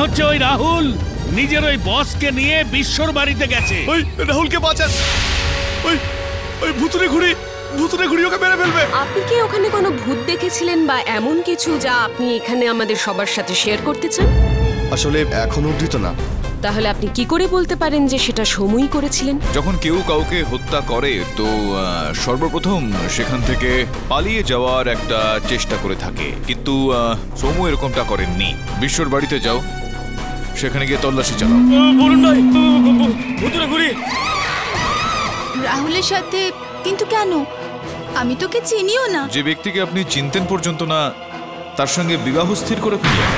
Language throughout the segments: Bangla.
হচ্ছে ওই রাহুল নিজের ওই বসকে নিয়ে বিশ্বর বাড়িতে গেছে। ওই রাহুলকে বাঁচান, ওই ওই ভুতুরে ঘুড়ি ওকে মেরে ফেলবে। আপনি কি ওখানে কোনো ভূত দেখেছিলেন বা এমন কিছু যা আপনি এখানে আমাদের সবার সাথে শেয়ার করতে চান? আসলে এখন অবধি তো না। তাহলে আপনি কি করে বলতে পারেন যে সেটা সময় করেছিলেন? যখন কেউ কাউকে হত্যা করে তো সর্বপ্রথম সেখান থেকে পালিয়ে যাওয়ার একটা চেষ্টা করে থাকে, কিন্তু সৌম্য এরকমটা করেননি। বিশ্বর বাড়িতে যাও, সেখানে গিয়ে তল্লাশি চালাও। বলুন ভাই, ভুতুরে ঘুড়ি রাহুলের সাথে? কিন্তু কেন? আমি তোকে চিনিও না। যে ব্যক্তিকে আপনি চিনতেন পর্যন্ত না, তার সঙ্গে বিবাহ স্থির করে ফেললেন।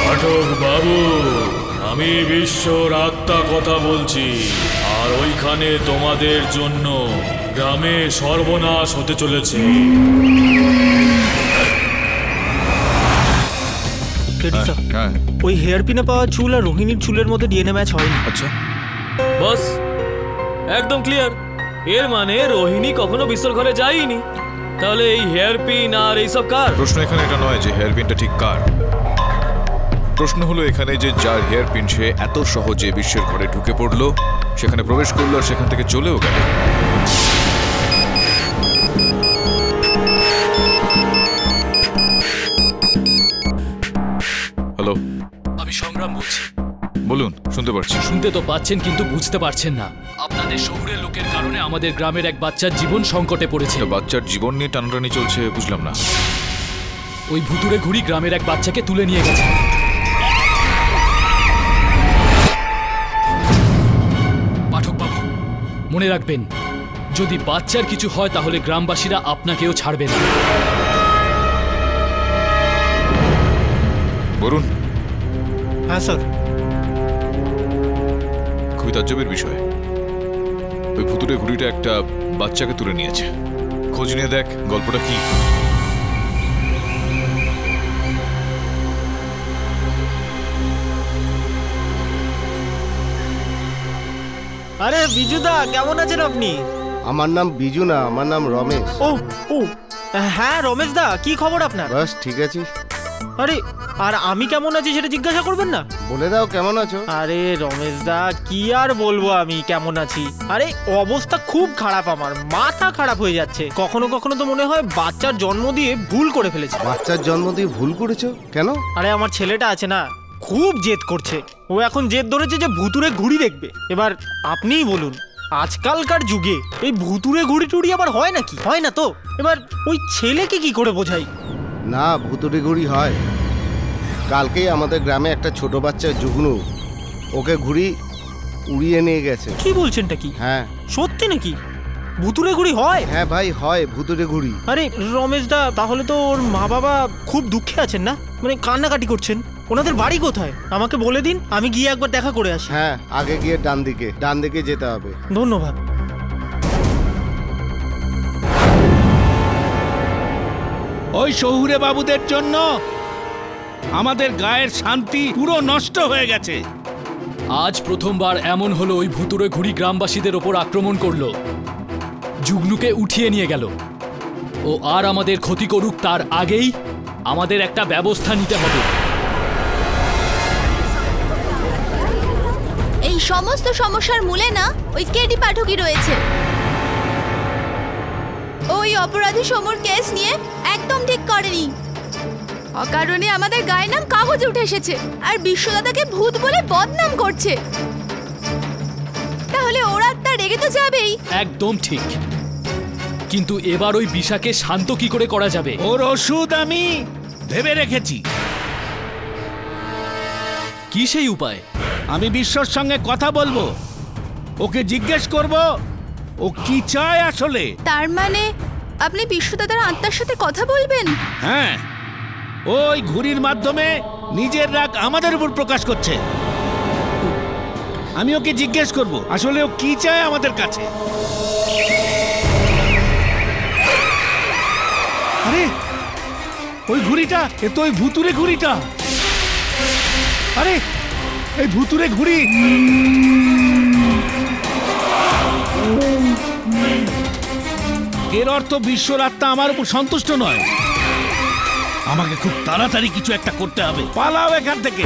পাঠক বাবু, আমি বিশ্বর আত্মা কথা বলছি, আর ওইখানে তোমাদের জন্য গ্রামে সর্বনাশ হতে চলেছে। ওই হেয়ার পিনে পাওয়া চুল আর রোহিণীর চুলের মধ্যে ডিএনএ ম্যাচ হয়নি। আচ্ছা বস, একদম ক্লিয়ার। এর মানে রোহিণী কখনো বিশ্বর ঘরে যায়নি। তাহলে এই হেয়ার পিন আর এইসব কার? প্রশ্ন এখানে এটা নয় যে হেয়ার পিনটা ঠিক কার। প্রশ্ন হলো এখানে যে যার হেয়ার পিন সে এত সহজে বিশ্বের ঘরে ঢুকে পড়লো, সেখানে প্রবেশ করলো আর সেখান থেকে চলেও গেল। হ্যালো, আমি সংগ্রাম বলছি। বলুন, শুনতে পাচ্ছি। শুনতে তো পাচ্ছেন কিন্তু বুঝতে পারছেন না। আপনাদের শহুরের লোকের কারণে আমাদের গ্রামের এক বাচ্চার জীবন সংকটে পড়েছে। বাচ্চার জীবন নিয়ে টানাটানি চলছে, বুঝলাম না। ওই ভুতুরে ঘুড়ি গ্রামের এক বাচ্চাকে তুলে নিয়ে গেছে। পাঠক বাবু, মনে রাখবেন, যদি বাচ্চার কিছু হয় তাহলে গ্রামবাসীরা আপনাকেও ছাড়বে না। বলুন। হ্যাঁ স্যার। খুবই তাজ্জবের বিষয়, ওই ভুতুরে ঘুড়িটা একটা বাচ্চাকে তুলে নিয়েছে। খোঁজ নিয়ে দেখ গল্পটা কি। আরে বিজুদা, কেমন আছেন আপনি? আমার নাম বিজু না, আমার নাম রমেশ। ও ও হ্যাঁ রমেশ দা, কি খবর আপনার? বাস ঠিক আছে। আরে আর আমি কেমন আছি সেটা জিজ্ঞাসা করবেন না? বলে দাও কেমন আছো। আরে রমেশ দা, কি আর বলবো আমি কেমন আছি। আরে অবস্থা খুব খারাপ, আমার মাথা খারাপ হয়ে যাচ্ছে। কখনো কখনো তো মনে হয় বাচ্চার জন্ম দিয়ে ভুল করে ফেলেছি। বাচ্চার জন্ম দিয়ে ভুল করেছো কেন? আরে আমার ছেলেটা আছে না, খুব জেদ করছে। ও এখন জেদ ধরেছে যে ভুতুরে ঘুড়ি দেখবে। এবার আপনিই বলুন, আজকালকার যুগে এই ভুতুরে ঘুড়ি টুড়ি আবার হয় নাকি? হয় না তো। এবার ওই ছেলেকে কি করে বোঝাই? না, ভুতুরে ঘুড়ি হয়। কালকেই আমাদের গ্রামে একটা ছোট বাচ্চা জুগনু, ওকে ঘুড়ি উড়িয়ে নিয়ে গেছে। কি বলছেনটা কি? হ্যাঁ সত্যি নাকি? ভুতুরে ঘুড়ি হয়? হ্যাঁ ভাই, হয় ভুতুরে ঘুড়ি। আরে রমেশ দা, তাহলে তো ওর মা বাবা খুব দুঃখে আছেন না? মানে কান্নাকাটি করছেন। ওনাদের বাড়ি কোথায় আমাকে বলে দিন, আমি গিয়ে একবার দেখা করে আসি। হ্যাঁ, আগে গিয়ে ডান দিকে যেতে হবে। ধন্যবাদ। ওই শহুরে বাবুদের জন্য আমাদের গায়ের শান্তি পুরো নষ্ট হয়ে গেছে। আজ প্রথমবার এমন হলো, ওই ভুতুরে ঘুড়ি গ্রামবাসীদের ওপর আক্রমণ করলো, জুগনুকে উঠিয়ে নিয়ে গেল। ও আর আমাদের ক্ষতি করুক তার আগেই আমাদের একটা ব্যবস্থা নিতে হবে। এই সমস্ত সমস্যার মূলে না ওই কেডি পাঠকই রয়েছে। ওই অপরাধী সমর কেস নিয়ে একদম ঠিক করেনি। অকারণে আমাদের গায়ের নাম কাগজে উঠে এসেছে, আর বিশ্বদাদাকে ভূত বলে বদনাম করছে। তাহলে ওরা তার রেগে তো যাবেই। একদম ঠিক, কিন্তু এবার ওই বিষাকে শান্ত কি করে করা যাবে? ওর ওষুধ আমি ভেবে রেখেছি। কি সেই উপায়? আমি বিশ্বর সঙ্গে কথা বলবো, ওকে জিজ্ঞেস করব ও কি চায় আসলে। তার মানে আপনি বিশ্বদাদার আত্মার সাথে কথা বলবেন? হ্যাঁ, ওই ঘুড়ির মাধ্যমে নিজের রাগ আমাদের উপর প্রকাশ করছে। আমি ওকে জিজ্ঞেস করব আসলে ও কি চায় আমাদের কাছে। আরে ওই ঘুড়িটা, এ তো ওই ভুতুরে ঘুড়িটা। আরে এই ভুতুরে ঘুড়ি, এর অর্থ বিশ্বর আত্মা আমার উপর সন্তুষ্ট নয়। আমাকে খুব তাড়াতাড়ি কিছু একটা করতে হবে। পালাও এখান থেকে।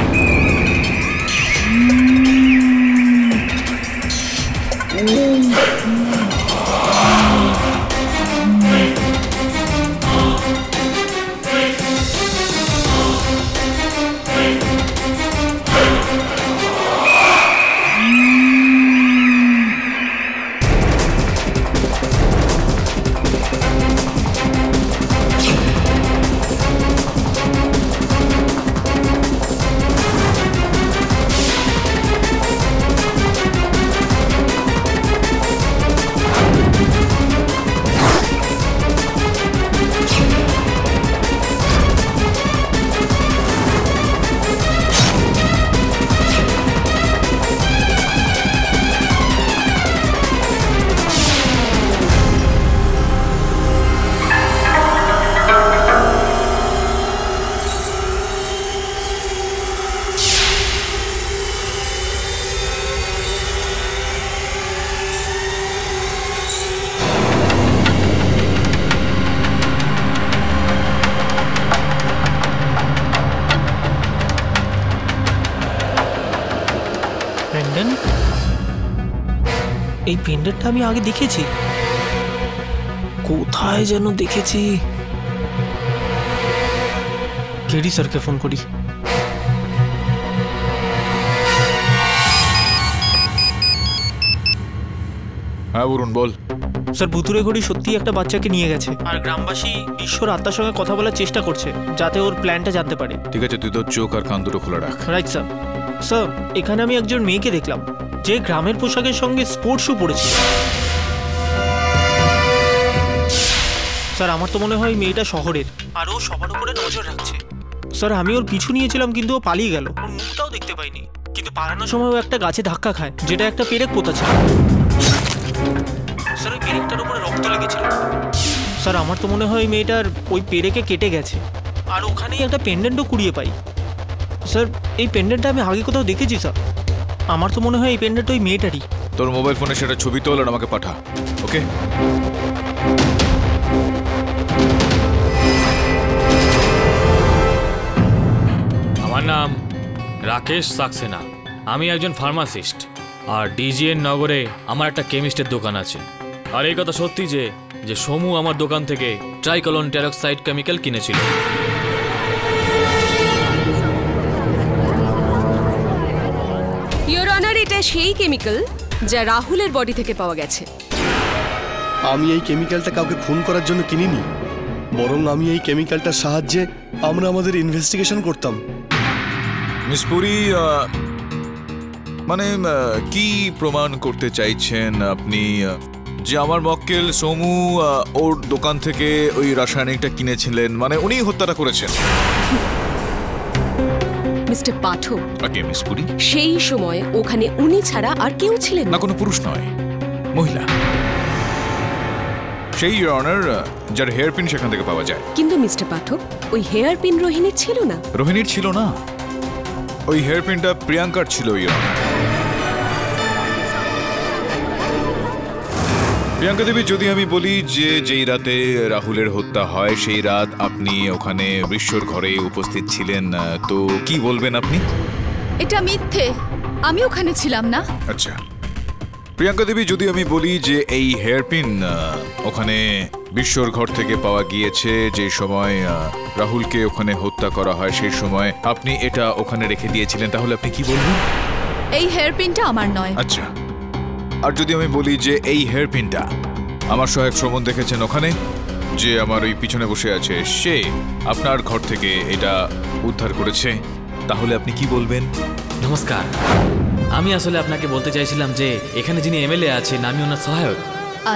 এই পেন্ডেন্টটা আমি আগে দেখেছি, কোথায় যেন দেখেছি। কেডি স্যারকে ফোন করি। হ্যাঁ বরুণ বল। স্যার ভুতুরে ঘড়ি সত্যি একটা বাচ্চাকে নিয়ে গেছে, আর গ্রামবাসী বিশ্বর আত্মার সঙ্গে কথা বলার চেষ্টা করছে যাতে ওর প্ল্যানটা জানতে পারে। ঠিক আছে, তুই তোর চোখ আর কান দুটো খোলা রাখ। Right sir. স্যার এখানে আমি একজন মেয়েকে দেখলাম যে গ্রামের পোশাকের সঙ্গে স্পোর্টস শু পরেছে। স্যার আমার তো মনে হয় মেয়েটা শহরের, আর ও সবার উপরে নজর রাখছে। স্যার আমি ওর পিছু নিয়েছিলাম কিন্তু ও পালিয়ে গেল, ওর মুখটাও দেখতে পাইনি। কিন্তু পালানোর সময় ও একটা গাছে ধাক্কা খায় যেটা একটা পেরেক পোতা ছিল। স্যার ওই পেরেকটার উপরে রক্ত লেগেছিল। স্যার আমার তো মনে হয় মেয়েটার ওই পেরেকে কেটে গেছে, আর ওখানেই একটা পেন্ডেন্টও কুড়িয়ে পাই। স্যার এই পেন্ডেন্টটা আমি আগে কোথাও দেখেছি স্যার। আমার তো মনে হয় এই পেন্ডেন্ট ওই মেয়েটারই। তোর মোবাইল ফোনে সেটা ছবি তোল আর আমাকে পাঠা, ওকে? আমার নাম রাকেশ সাক্সেনা, আমি একজন ফার্মাসিস্ট, আর ডিজিএন নগরে আমার একটা কেমিস্টের দোকান আছে। আর এই কথা সত্যি যে সমু আমার দোকান থেকে ট্রাইকলন টেরক্সাইড কেমিক্যাল কিনেছিল। ইওর অনার, এটা সেই কেমিক্যাল যা রাহুলের বডি থেকে পাওয়া গেছে। আমি এই কেমিক্যালটা কাউকে খুন করার জন্য কিনিনি, বরং আমি এই কেমিক্যালটার সাহায্যে আমরা আমাদের ইনভেস্টিগেশন করতাম। মিস পুরি, মানে কি প্রমাণ করতে চাইছেন আপনি যে আমার মক্কেল সোমু ওর দোকান থেকে ওই রাসায়নিকটা কিনেছিলেন, মানে উনি হত্যাটা করেছেন? মিস্টার পাঠক, ওকে মিস পুরি, সেই সময় ওখানে উনি ছাড়া আর কেউ ছিলেন না, কোনো পুরুষ নয়, মহিলা। সেই অনার যার হেয়ার পিন সেখান থেকে পাওয়া যায়। কিন্তু মিস্টার পাঠক, ওই হেয়ার পিন রোহিণীর ছিল না। রোহিণীর ছিল না, ওই হেয়ার পিনটা প্রিয়াঙ্কার ছিল। প্রিয়াঙ্কা দেবী, যদি আমি বলি যে যেই রাতে রাহুলের হত্যা হয় সেই রাত আপনি ওখানে বিশ্বর ঘরে উপস্থিত ছিলেন, তো কি বলবেন আপনি? এটা মিথ্যে, আমি ওখানে ছিলাম না। আচ্ছা প্রিয়াঙ্কা দেবী, যদি আমি বলি যে এই হেয়ারপিন ওখানে বিশ্বর ঘর থেকে পাওয়া গিয়েছে, যে সময় রাহুলকে ওখানে হত্যা করা হয় সেই সময় আপনি এটা ওখানে রেখে দিয়েছিলেন, তাহলে আপনি কি বলবেন? এই হেয়ারপিনটা আমার নয়। আচ্ছা, আর যদি আমি বলি যে এই হেয়ারপিনটা আমার সহায়ক শ্রবণ দেখেছেন ওখানে, যে আমার ওই পিছনে বসে আছে, সে আপনার ঘর থেকে এটা উদ্ধার করেছে, তাহলে আপনি কি বলবেন? নমস্কার, আমি আসলে আপনাকে বলতে চাইছিলাম যে এখানে যিনি এমএলএ আছেন আমি ওনার সহায়ক।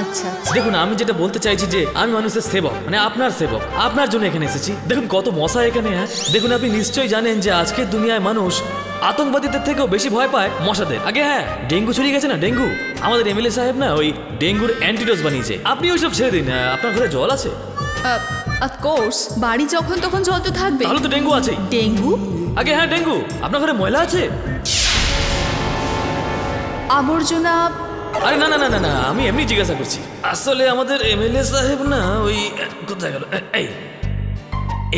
আচ্ছা দেখুন, আমি যেটা বলতে চাইছি যে আমি মানুষের সেবক, মানে আপনার সেবক, আপনার জন্য এখানে এসেছি। দেখুন কত মশা এখানে। হ্যাঁ দেখুন, আপনি নিশ্চয়ই জানেন যে আজকের দুনিয়ায় মানুষ আতঙ্কবাদীদের থেকেও বেশি ভয় পায় মশাদের। আগে হ্যাঁ, ডেঙ্গু ছড়িয়ে গেছে না, ডেঙ্গু, আমাদের এমএলএ সাহেব না ওই ডেঙ্গুর অ্যান্টিডোজ বানিয়েছে। আপনি ওইসব ছেড়ে দিন। আপনার ঘরে জল আছে? অফকোর্স, বাড়ি যখন তখন জল তো থাকবে। তাহলে তো ডেঙ্গু আছে। ডেঙ্গু? আগে হ্যাঁ ডেঙ্গু। আপনার ঘরে ময়লা আছে? আবর্জনা? আরে না না না না না, আমি এমনি জিজ্ঞাসা করছি। আসলে আমাদের এমএলএ সাহেব না ওই কোথায় গেল,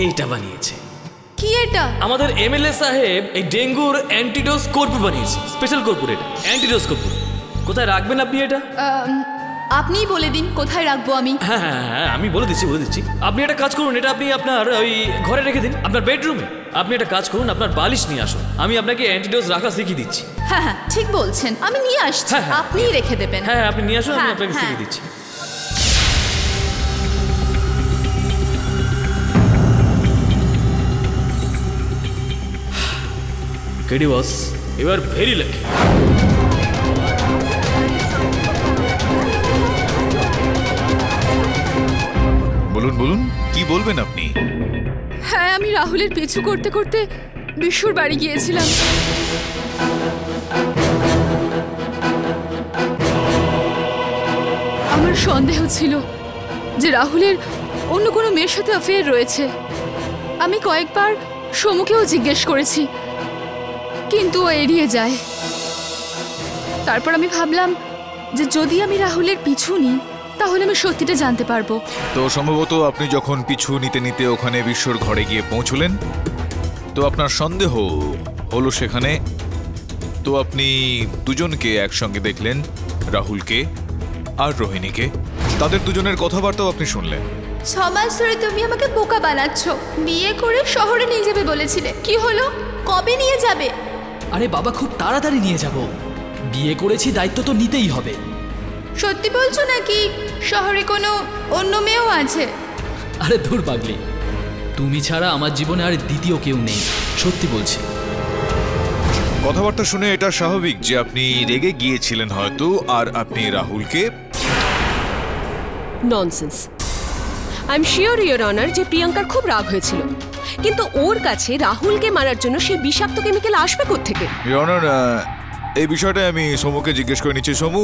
এইটা বানিয়েছে। কি এটা? আমাদের এমএলএ সাহেব এই ডেঙ্গুর অ্যান্টিডোজ কর্পূর বানিয়েছে, স্পেশাল কর্পূর এটা, অ্যান্টিডোজ কর্পূর। কোথায় রাখবেন আপনি এটা? আপনিই বলে দিন কোথায় রাখবো আমি। হ্যাঁ হ্যাঁ হ্যাঁ, আমি বলে দিচ্ছি। আপনি একটা কাজ করুন, এটা আপনি আপনার ওই ঘরে রেখে দিন, আপনার বেডরুমে। আপনি একটা কাজ করুন, আপনার বালিশ নিয়ে আসুন, আমি আপনাকে অ্যান্টিডোজ রাখা শিখিয়ে দিচ্ছি। হ্যাঁ হ্যাঁ ঠিক বলছেন, আমি নিয়ে আসছি, হ্যাঁ, হ্যাঁ। আপনিই রেখে দেবেন। হ্যাঁ আপনি নিয়ে আসুন, আমি হ্যাঁ, আপনাকে হ্যাঁ। শিখিয়ে দিচ্ছি। KD boss, you are very lucky. বলুন কি বলবেন আপনি? হ্যাঁ, আমি রাহুলের পিছু করতে করতে বিশ্বর বাড়ি গিয়েছিলাম। আমার সন্দেহ ছিল যে রাহুলের অন্য কোনো মেয়ের সাথে অ্যাফেয়ার রয়েছে। আমি কয়েকবার সমুকেও জিজ্ঞেস করেছি, কিন্তু ও এড়িয়ে যায়। তারপর আমি ভাবলাম যে যদি আমি রাহুলের পিছু নিই তাহলে আমি সত্যিটা জানতে পারবো। তো সম্ভবত আপনি যখন পিছু নিতে নিতে ওখানে বিশ্বর ঘরে গিয়ে পৌঁছলেন, তো আপনার সন্দেহ হলো সেখানে। তো আপনি দুজনকে একসঙ্গে দেখলেন, রাহুলকে আর রোহিণীকে। তাদের দুজনের কথাবার্তাও আপনি শুনলেন। 6 মাস ধরে তুমি আমাকে বোকা বানাচ্ছ। বিয়ে করে শহরে নিয়ে যাবে বলেছিলে, কি হলো? কবে নিয়ে যাবে? আরে বাবা, খুব তাড়াতাড়ি নিয়ে যাব। বিয়ে করেছি, দায়িত্ব তো নিতেই হবে। সত্যি বলছো নাকি শহরে কোনো অন্য মেয়েও আছে? আরে ধুর পাগলি, তুমি ছাড়া আমার জীবনে আর দ্বিতীয় কেউ নেই, সত্যি বলছি। কথাবার্তা শুনে এটা স্বাভাবিক যে আপনি রেগে গিয়েছিলেন হয়তো, আর আপনি রাহুলকে। Nonsense. I am sure your honour যে প্রিয়াঙ্কার খুব রাগ হয়েছিল, কিন্তু ওর কাছে রাহুলকে মারার জন্য সেই বিষাক্ত কেমিক্যাল আসবে কোত্থেকে? ইওর অনার, এই বিষয়টা আমি সমুকে জিজ্ঞেস করে নিচ্ছি। সমু,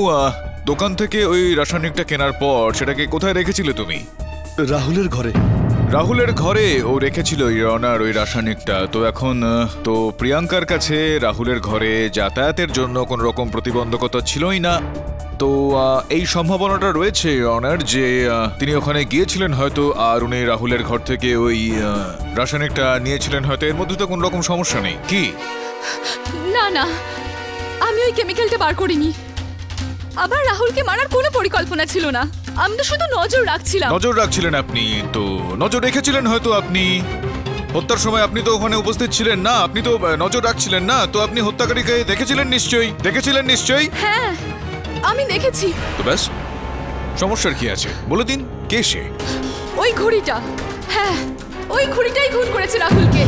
দোকান থেকে ওই রাসায়নিকটা কেনার পর সেটাকে কোথায় রেখেছিলে তুমি? রাহুলের ঘরে। রাহুলের ঘরে ও রেখেছিল ইওর অনার ওই রাসায়নিকটা। তো এখন তো প্রিয়াঙ্কার কাছে রাহুলের ঘরে যাতায়াতের জন্য কোনো রকম প্রতিবন্ধকতা ছিলই না। তো এই সম্ভাবনাটা রয়েছে ইওর অনার যে তিনি ওখানে গিয়েছিলেন হয়তো, আর উনি রাহুলের ঘর থেকে ওই রাসায়নিকটা নিয়েছিলেন হয়তো। এর মধ্যে তো কোনো রকম সমস্যা নেই কি? না না, আমি ওই কেমিক্যালটা বার করিনি। আবার রাহুলকে মারার কোনো পরিকল্পনা ছিল না, আমি তো শুধু নজর রাখছিলাম। নজর রাখছিলেন আপনি? তো নজর রেখেছিলেন হয়তো আপনি। হত্যার সময় আপনি তো ওখানে উপস্থিত ছিলেন না, আপনি তো নজর রাখছিলেন না। তো আপনি হত্যাকারীকে দেখেছিলেন নিশ্চয়ই। হ্যাঁ, আমি দেখেছি। তো ব্যাস, সমস্যার কি আছে? বলে দিন কে সে। ওই ঘড়িটা, হ্যাঁ ওই ঘড়িটাই খুন করেছে রাহুলকে।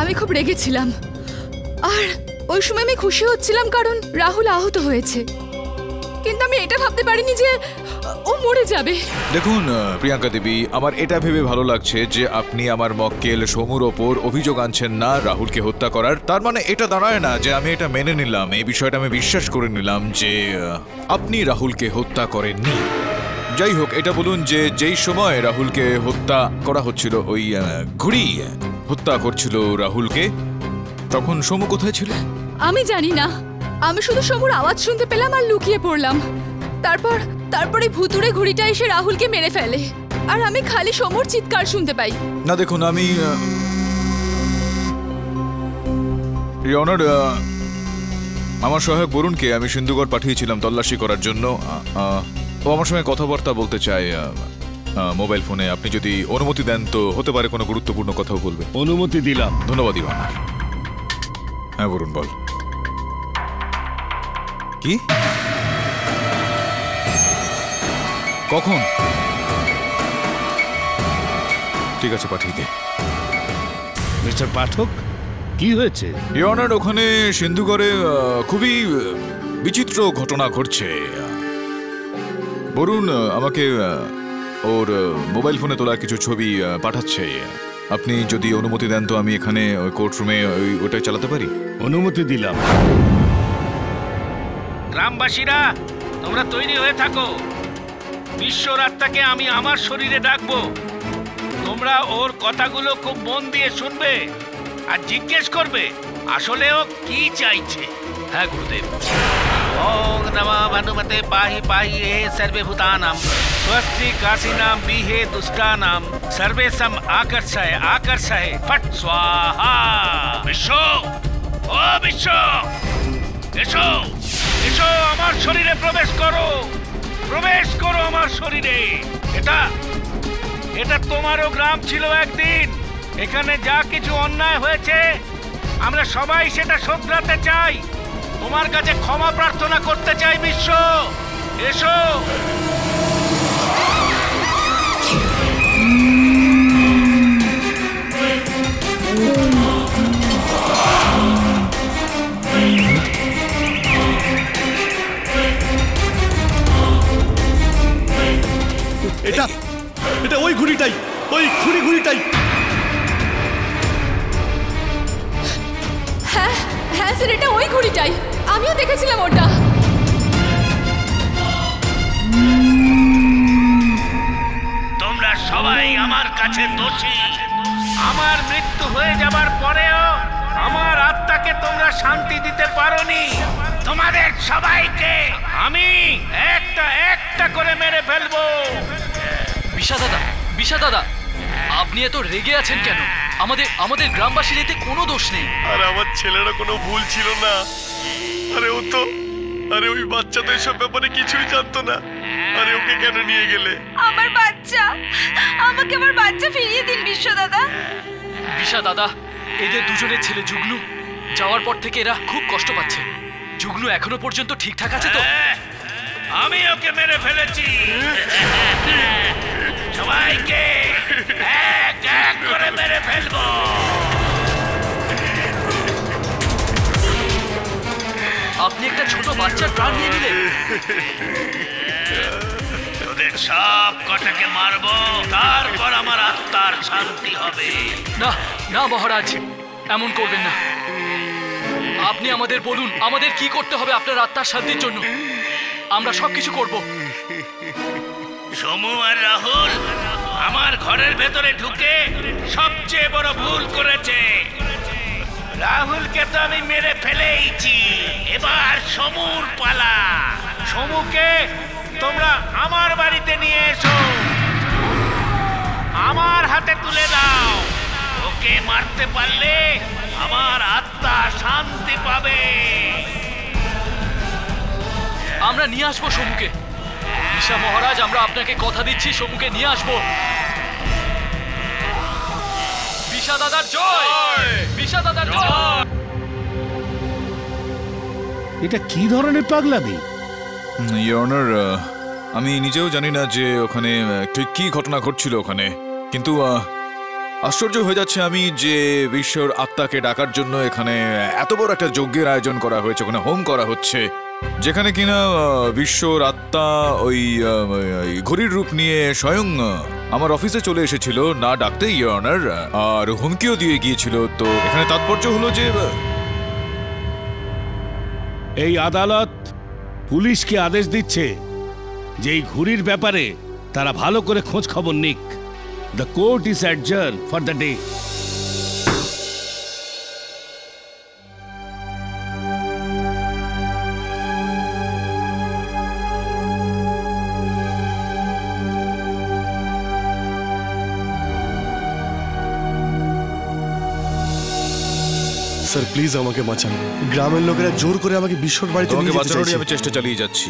আমি খুব রেগেছিলাম, আর ওই সময় আমি খুশি হচ্ছিলাম কারণ রাহুল আহত হয়েছে, কিন্তু আমি এটা ভাবতে পারিনি যে ও মরে যাবে। দেখুন প্রিয়াঙ্কা দেবী, আমার এটা ভেবে ভালো লাগছে যে আপনি আমার মক্কেল সমুর ওপর অভিযোগ আনছেন না রাহুলকে হত্যা করার। তার মানে এটা দাঁড়ায় না যে আমি এটা মেনে নিলাম, এই বিষয়টা আমি বিশ্বাস করে নিলাম যে আপনি রাহুলকে হত্যা করেননি। যাই হোক, এটা বলুন যে যেই সময় রাহুলকে হত্যা করা হচ্ছিল, ওই ঘুড়ি হত্যা করছিল রাহুলকে, তখন সমু কোথায় ছিল? আমি জানি না, আমি শুধু সমুর আওয়াজ শুনতে পেলাম আর লুকিয়ে পড়লাম। তারপরে ভুতুড়ে ঘুড়িটা এসে রাহুলকে মেরে ফেলে, আর আমি খালি সমুর চিৎকার শুনতে পাই। না দেখুন, আমি আমার সহায়ক বরুণকে আমি সিন্ধুগড় পাঠিয়েছিলাম তল্লাশি করার জন্য। ও আমার সঙ্গে কথাবার্তা বলতে চায় মোবাইল ফোনে। আপনি যদি অনুমতি দেন তো হতে পারে কোনো গুরুত্বপূর্ণ কথাও বলবে। অনুমতি দিলাম। ধন্যবাদ ইওনার। হ্যাঁ বরুণ, বল। কি? কখন? ঠিক আছে, পাঠিয়ে দে। মিস্টার পাঠক, কি হয়েছে? ইওনার, ওখানে সিন্ধুগড়ে খুবই বিচিত্র ঘটনা ঘটছে। বরুণ আমাকে ওর মোবাইল ফোনে তোলা কিছু ছবি পাঠাচ্ছে। আপনি যদি অনুমতি দেন তো আমি এখানে ওই কোর্টরুমে ওটাই চালাতে পারি। অনুমতি দিলাম। গ্রামবাসীরা, তোমরা তৈরি হয়ে থাকো। বিশ্বর আত্মাকে আমি আমার শরীরে ডাকবো। তোমরা ওর কথাগুলো খুব মন দিয়ে শুনবে আর জিজ্ঞেস করবে আসলে ও কি চাইছে। হ্যাঁ গুরুদেব। ওম নমঃ ভানুমতে পাহি পাহি হে সর্বে ভূতানাং স্বস্তি কাশীনাং বিহে দুষ্টানাং সর্বেষাং আকর্ষয় আকর্ষয় ফট স্বাহা। বিশ্ব, ও বিশ্ব, এসো এসো আমার শরীরে প্রবেশ করো, প্রবেশ করো আমার শরীরে। এটা তোমারও গ্রাম ছিল একদিন। এখানে যা কিছু অন্যায় হয়েছে আমরা সবাই সেটা শোধরাতে চাই। তোমার কাছে ক্ষমা প্রার্থনা করতে চাই বিশ্ব, এসো। এটা এটা ওই ঘুড়িটাই, ওই ঘুড়িটাই। হ্যাঁ হ্যাঁ স্যার, এটা ওই ঘুড়িটাই, আমিও দেখেছিলাম ওটা। তোমরা সবাই আমার কাছে দোষী। আমার মৃত্যু হয়ে যাবার পরেও আমার আত্মাকে তোমরা শান্তি দিতে পারোনি। তোমাদের সবাইকে আমি একটা একটা করে মেরে ফেলবো। বিশা দাদা, আপনি এত রেগে আছেন কেন? আমাদের গ্রামবাসীর এতে কোনো দোষ নেই। আর আমার ছেলেরা কোনো ভুল ছিল না। আরে ওই বাচ্চা তো এসব ব্যাপারে কিছুই জানতো না। আরে ওকে কেন নিয়ে গেলে? আমার বাচ্চা, আমাকে আমার বাচ্চা ফিরিয়ে দিন বিশ্ব দাদা। বিশা দাদা, এদের দুজনের ছেলে জুগনু যাওয়ার পর থেকে এরা খুব কষ্ট পাচ্ছে। জুগনু এখনো পর্যন্ত ঠিকঠাক আছে তো? আমি ওকে মেরে ফেলেছি। সবাইকে এক এক করে মেরে ফেলবো। আপনি একটা ছোট বাচ্চার প্রাণ নিয়ে নিলেন। ওদের সব কটাকে মারবো, তারপর আমার আত্মার শান্তি হবে। না না মহারাজ, এমন করবেন না। আপনি আমাদের বলুন, আমাদের কি করতে হবে আপনার আত্মার শান্তির জন্য। আমরা সবকিছু করব। সমু আর রাহুল আমার ঘরের ভেতরে ঢুকে সবচেয়ে বড় ভুল করেছে। রাহুলকে তো আমি মেরে ফেলেইছি, এবার সমুর পালা। সমুকে তোমরা আমার বাড়িতে নিয়ে এসো, আমার হাতে তুলে দাও। ওকে মারতে পারলে আমার আত্মা শান্তি পাবে। আমরা নিয়ে আসবো সমুকে। ঈশা মহারাজ, আমরা আপনাকে কথা দিচ্ছি সমুকে নিয়ে আসবো। বিশা দাদার জয়, বিশা দাদার জয়। এটা কি ধরনের পাগলামি? ইওর অনার, আমি নিজেও জানি না যে ওখানে ঠিক কি ঘটনা ঘটছিল ওখানে, কিন্তু আশ্চর্য হয়ে যাচ্ছে আমি যে বিশ্বর আত্মাকে ডাকার জন্য এখানে এত বড় একটা যজ্ঞের আয়োজন করা হয়েছে, ওখানে হোম করা হচ্ছে, যেখানে কিনা বিশ্বর আত্মা ওই ঘড়ির রূপ নিয়ে স্বয়ং আমার অফিসে চলে এসেছিল না ডাকতেই ইওর অনার, আর হুমকিও দিয়ে গিয়েছিল। তো এখানে তাৎপর্য হলো যে এই আদালত পুলিশকে আদেশ দিচ্ছে যে এই ঘুড়ির ব্যাপারে তারা ভালো করে খোঁজ খবর নিক। The court is adjourn for the day. Sir please আমাকে বাঁচান। গ্রামের লোকেরা জোর করে আমাকে বিশ্বর বাড়িতে তোমাকে নিয়ে যেতে বাঁচানোরই চাইছে। আমি চেষ্টা চালিয়ে যাচ্ছি,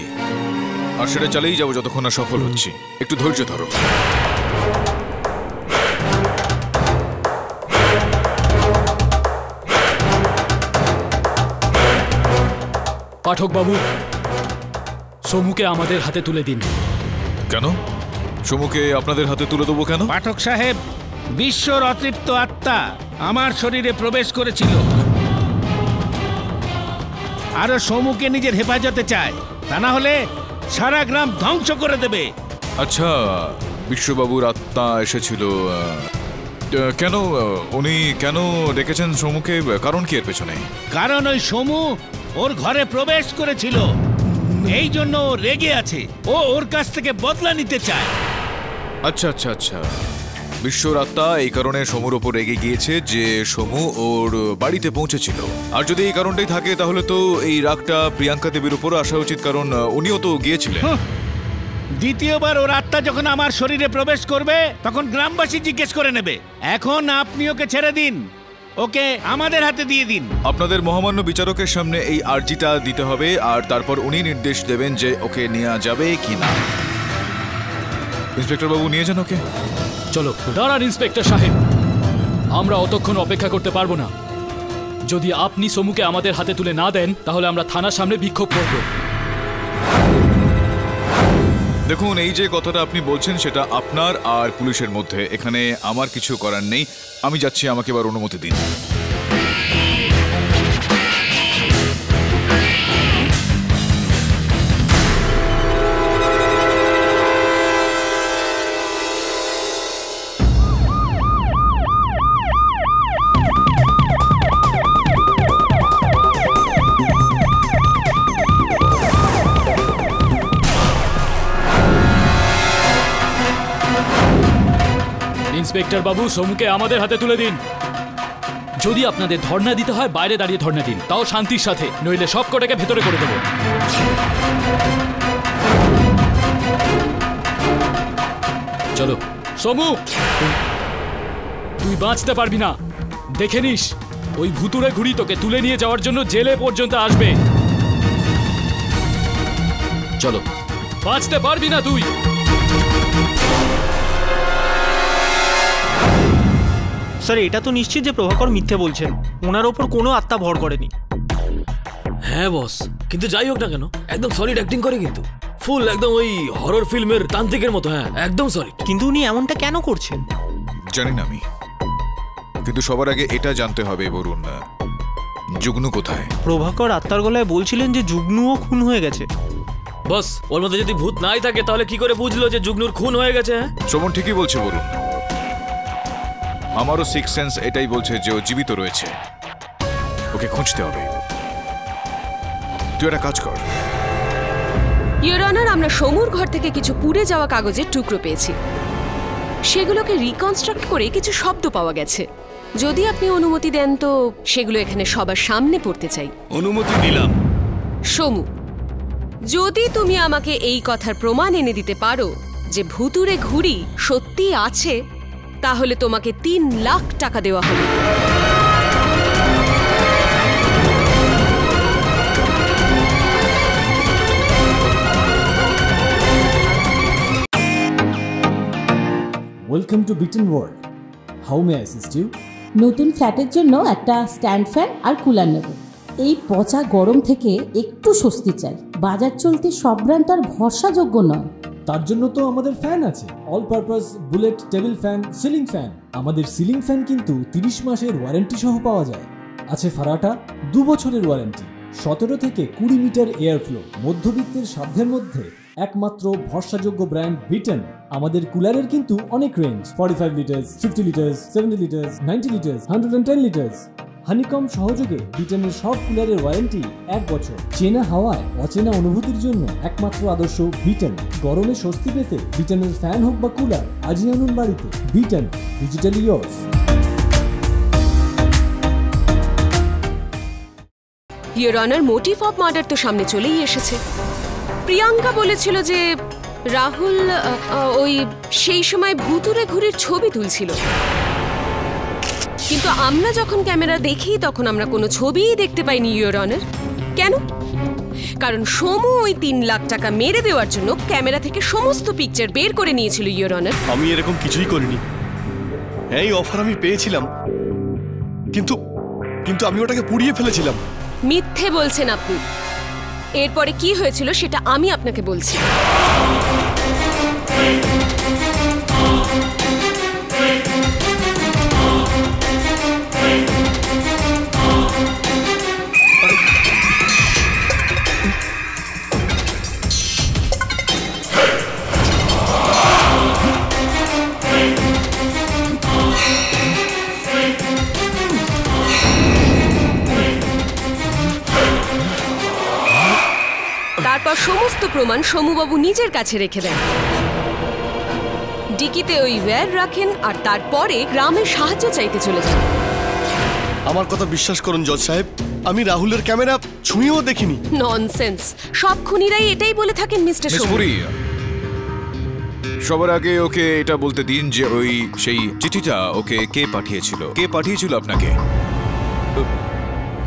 আর সেটা চালিয়ে যাবো যতক্ষণ না সফল হচ্ছি। একটু ধৈর্য ধরো। পাঠক বাবু, সমুকে আমাদের হাতে তুলে দিন। কেন? সমুকে আপনাদের হাতে তুলে দেবো কেন? পাঠক সাহেব, বিশ্বর অতৃপ্ত আত্মা আমার শরীরে প্রবেশ করেছিল, আরো সমুকে নিজের হেফাজতে চায়, তা না হলে সারা গ্রাম ধ্বংস করে দেবে। আচ্ছা, বিশ্ববাবুর আত্মা এসেছিল কেন? উনি কেন ডেকেছেন সমুকে? কারণ কি এর পেছনে? কারণ ওই সমু ওর ঘরে প্রবেশ করেছিল, এই জন্য ও রেগে আছে। ও ওর কাছ থেকে বদলা নিতে চায়। আচ্ছা আচ্ছা আচ্ছা, বিশ্বর আত্মা এই কারণে সমুর ওপর রেগে গিয়েছে যে সমু ওর বাড়িতে পৌঁছেছিল। আর যদি এই কারণটাই থাকে তাহলে তো এই রাগটা প্রিয়াঙ্কা দেবীর উপর আসা উচিত, কারণ উনিও তো গিয়েছিলেন। দ্বিতীয়বার ওর আত্মা যখন আমার শরীরে প্রবেশ করবে তখন গ্রামবাসী জিজ্ঞেস করে নেবে। এখন আপনি ওকে ছেড়ে দিন, ওকে আমাদের হাতে দিয়ে দিন। আপনাদের মহামান্য বিচারকের সামনে এই আর্জিটা দিতে হবে, আর তারপর উনি নির্দেশ দেবেন যে ওকে নেওয়া যাবে কি না। ইন্সপেক্টর বাবু, নিয়ে যান ওকে। চলো। দাঁড়ান ইন্সপেক্টর সাহেব, আমরা অতক্ষণ অপেক্ষা করতে পারবো না। যদি আপনি সমুকে আমাদের হাতে তুলে না দেন তাহলে আমরা থানার সামনে বিক্ষোভ করব। দেখুন, এই যে কথাটা আপনি বলছেন সেটা আপনার আর পুলিশের মধ্যে, এখানে আমার কিছু করার নেই। আমি যাচ্ছি, আমাকে এবার অনুমতি দিন। ইন্সপেক্টর বাবু, সমুকে আমাদের হাতে তুলে দিন। যদি আপনাদের ধর্ণা দিতে হয় বাইরে দাঁড়িয়ে ধর্ণা দিন, তাও শান্তির সাথে, নইলে সব কটাকে ভেতরে করে দেব। চলো। সমু, তুই বাঁচতে পারবি না, দেখে নিস। ওই ভুতুড়ে ঘুড়ি তোকে তুলে নিয়ে যাওয়ার জন্য জেলে পর্যন্ত আসবে। চলো, বাঁচতে পারবি না তুই। স্যার, এটা তো নিশ্চিত যে প্রভাকর মিথ্যে বলছেন, ওনার ওপর কোনো আত্মা ভর করেনি। হ্যাঁ বস, কিন্তু যাই হোক না কেন একদম সলিড অ্যাক্টিং করে, কিন্তু ফুল একদম ওই হরর ফিল্মের তান্ত্রিকের মতো। হ্যাঁ, একদম সলিড। কিন্তু উনি এমনটা কেন করছেন জানি না আমি, কিন্তু সবার আগে এটা জানতে হবে বরুণ, যুগ্নু কোথায়? প্রভাকর আত্মার গলায় বলছিলেন যে যুগ্নুও খুন হয়ে গেছে। বস, ওর মধ্যে যদি ভূত নাই থাকে তাহলে কি করে বুঝলো যে যুগ্নুর খুন হয়ে গেছে? শ্রবণ ঠিকই বলছে বরুণ, আমারও সিক্স সেন্স এটাই বলছে যে ও জীবিত রয়েছে, ওকে খুঁজতে হবে। তুই একটা কাজ কর। ইওর অনার, আমরা সমুর ঘর থেকে কিছু পুড়ে যাওয়া কাগজের টুকরো পেয়েছি, সেগুলোকে রিকনস্ট্রাক্ট করে কিছু শব্দ পাওয়া গেছে। যদি আপনি অনুমতি দেন তো সেগুলো এখানে সবার সামনে পড়তে চাই। অনুমতি দিলাম। সমু, যদি তুমি আমাকে এই কথার প্রমাণ এনে দিতে পারো যে ভুতুরে ঘুড়ি সত্যি আছে, তাহলে তোমাকে 3 লাখ টাকা দেওয়া হবে। Welcome to Biten world. How may I assist you? নতুন ফ্ল্যাটের জন্য একটা স্ট্যান্ড ফ্যান আর কুলার নেব। এই পচা গরম থেকে একটু স্বস্তি চাই। বাজার চলতে সব ব্র্যান্ড তো আর ভরসাযোগ্য নয়। তার জন্য তো আমাদের ফ্যান আছে, all purpose bullet table fan, ceiling fan. আমাদের সিলিং ফ্যান কিন্তু 30 মাসের ওয়ারেন্টি সহ পাওয়া যায়। আছে ফারাটা 2 বছরের ওয়ারেন্টি, 17 থেকে 20 মিটার এয়ার ফ্লো, মধ্যবিত্তের সাধ্যের মধ্যে একমাত্র ভরসাযোগ্য ব্র্যান্ড বিটেন। আমাদের কুলারের কিন্তু অনেক range, 45 litres, 50 litres, 70 litres, 90 litres, 110 litres. Honeycomb সহযোগে বিটেনের সব কুলারের ওয়ারেন্টি 1 বছর। চেনা হাওয়ায় অচেনা অনুভূতির জন্য একমাত্র আদর্শ বিটেন। গরমে স্বস্তি পেতে বিটেনের ফ্যান হোক বা কুলার আজই আনুন বাড়িতে। Biten, digitally yours. Your honour, motive of murder তো সামনে চলেই এসেছে। প্রিয়াঙ্কা বলেছিল যে রাহুল ওই সেই সময় ভুতুরে ঘুড়ির ছবি তুলছিল, কিন্তু আমরা যখন ক্যামেরা দেখি তখন আমরা কোনো ছবিই দেখতে পাইনি ইওর অনার। কেন? কারণ সমু ওই 3 লাখ টাকা মেরে দেওয়ার জন্য ক্যামেরা থেকে সমস্ত পিকচার বের করে নিয়েছিল ইওর অনার। আমি এরকম কিছুই করিনি। এই অফার আমি পেয়েছিলাম, কিন্তু আমি ওটাকে পুড়িয়ে ফেলেছিলাম। মিথ্যে বলছেন আপনি। এরপরে কি হয়েছিল সেটা আমি আপনাকে বলছি। তারপর সমস্ত প্রমাণ সমুবাবু নিজের কাছে রেখে দেন। ডিকিতে ওই ওয়্যার রাখেন আর তারপরে গ্রামের সাহায্য চাইতে চলে যান। আমার কথা বিশ্বাস করুন জজ সাহেব, আমি রাহুলের ক্যামেরা ছুঁয়েও দেখিনি। ননসেন্স, সব খুনিরাই এটাই বলে থাকেন মিস্টার মিস সোম। পুরী, সবার আগে ওকে এটা বলতে দিন যে সেই চিঠিটা ওকে কে পাঠিয়েছিল? কে পাঠিয়েছিল আপনাকে?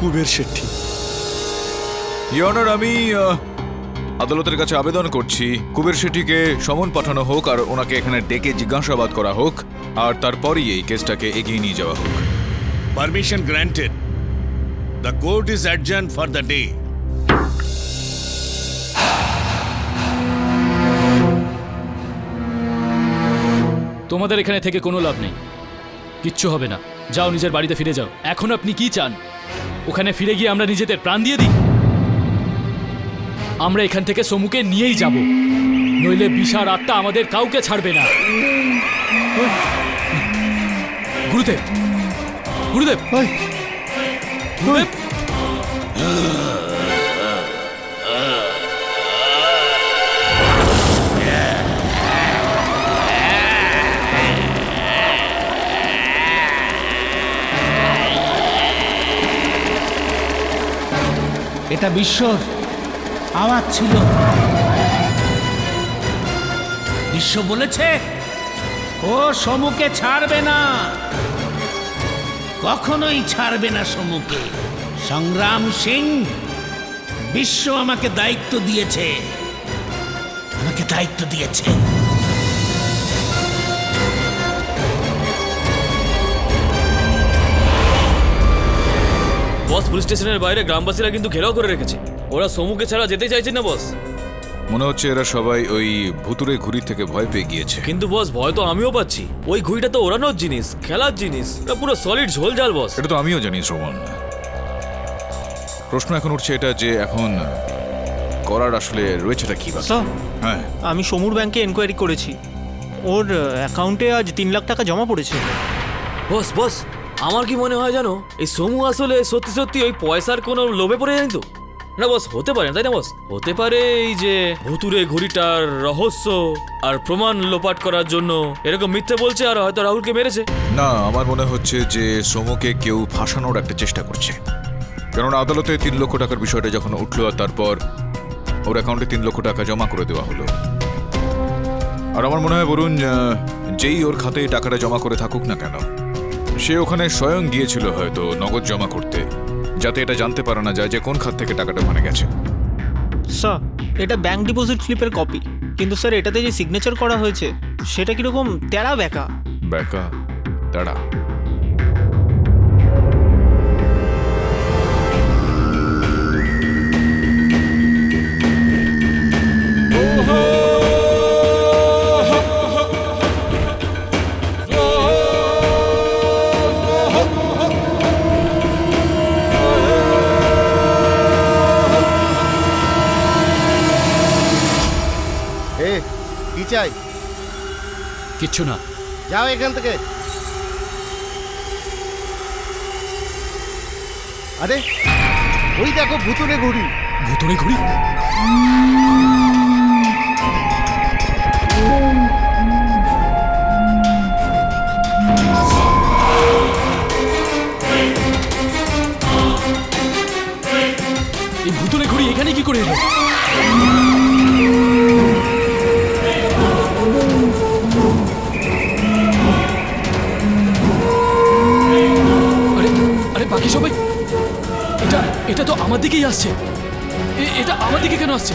কুবের শেট্টি। ইওর অনার, আমি আদালতের কাছে আবেদন করছি কুবের শেট্টিকে সমন পাঠানো হোক আর ওনাকে এখানে ডেকে জিজ্ঞাসাবাদ করা হোক আর তারপরই এই কেসটাকে এগিয়ে নিয়ে যাওয়া হোক। Permission granted. The court is adjourned for the day. তোমাদের এখানে থেকে কোনো লাভ নেই, কিচ্ছু হবে না। যাও, নিজের বাড়িতে ফিরে যাও। এখন আপনি কি চান? ওখানে ফিরে গিয়ে আমরা নিজেদের প্রাণ দিয়ে দিই? আমরা এখান থেকে সমুকে নিয়েই যাব, নইলে বিশার আত্মা আমাদের কাউকে ছাড়বে না। গুরুদেব, গুরুদেব, গুরুদেব। এটা বিশ্বর আওয়াজ ছিল। বিশ্ব বলেছে ও সমুকে ছাড়বে না, কখনোই ছাড়বে না সমুকে। সংগ্রাম সিং, বিশ্ব আমাকে দায়িত্ব দিয়েছে, বস, পুলিশ স্টেশনের বাইরে গ্রামবাসীরা কিন্তু ঘেরাও করে রেখেছে। ওরা সমুকে ছাড়া যেতে চাইছে না বস। মনে হচ্ছে এরা সবাই ওই ভুতুরে ঘুড়ি থেকে ভয় পেয়ে গিয়েছে। কিন্তু বস, ভয় তো আমিও পাচ্ছি। ওই ঘুড়িটা তো ওড়ানোর জিনিস, খেলার জিনিস, এটা পুরো সলিড ঝোলঝাল বস। এটা তো আমিও জানি শ্রবণ। প্রশ্ন এখন উঠছে এটা যে এখন করার আসলে রয়েছেটা কি? হ্যাঁ, আমি সমুর ব্যাংকে এনকোয়ারি করেছি, ওর অ্যাকাউন্টে আজ 3 লাখ টাকা জমা পড়েছে। বস বস, আমার কি মনে হয় জানো, এই সমু আসলে সত্যি সত্যি ওই পয়সার কোনো লোভে পড়ে জানি তো না বস। হতে পারে, তাই না বস? হতে পারে এই যে ভুতুরে ঘুড়িটার রহস্য আর প্রমাণ লোপাট করার জন্য এরকম মিথ্যে বলছে আর হয়তো রাহুলকে মেরেছে। না, আমার মনে হচ্ছে যে সমুকে কেউ ফাঁসানোর একটা চেষ্টা করছে। কারণ আদালতে 3 লক্ষ টাকার বিষয়টা যখন উঠলো আর তারপর ওর অ্যাকাউন্টে 3 লক্ষ টাকা জমা করে দেওয়া হলো। আর আমার মনে হয় বরুণ যেই ওর খাতে টাকাটা জমা করে থাকুক না কেন, সে ওখানে স্বয়ং গিয়েছিল হয়তো নগদ জমা করতে, যাতে এটা জানতে পারা না যায় যে কোন খাত থেকে টাকাটা ওখানে গেছে। স্যার, এটা ব্যাংক ডিপোজিট স্লিপের কপি, কিন্তু স্যার এটাতে যে সিগনেচার করা হয়েছে সেটা কিরকম তেড়া বেঁকা। বেঁকা তেড়া? কি চাই? কিচ্ছু না, যাও এখান থেকে। আরে ওই দেখো ভুতুরে ঘুড়ি। ভুতুরে ঘুড়ি? এই ভুতুরে ঘুড়ি এখানে কি করে এলো? বাকি সবাই এটা তো আমার দিকেই আসছে। এটা আমার দিকে কেন আসছে?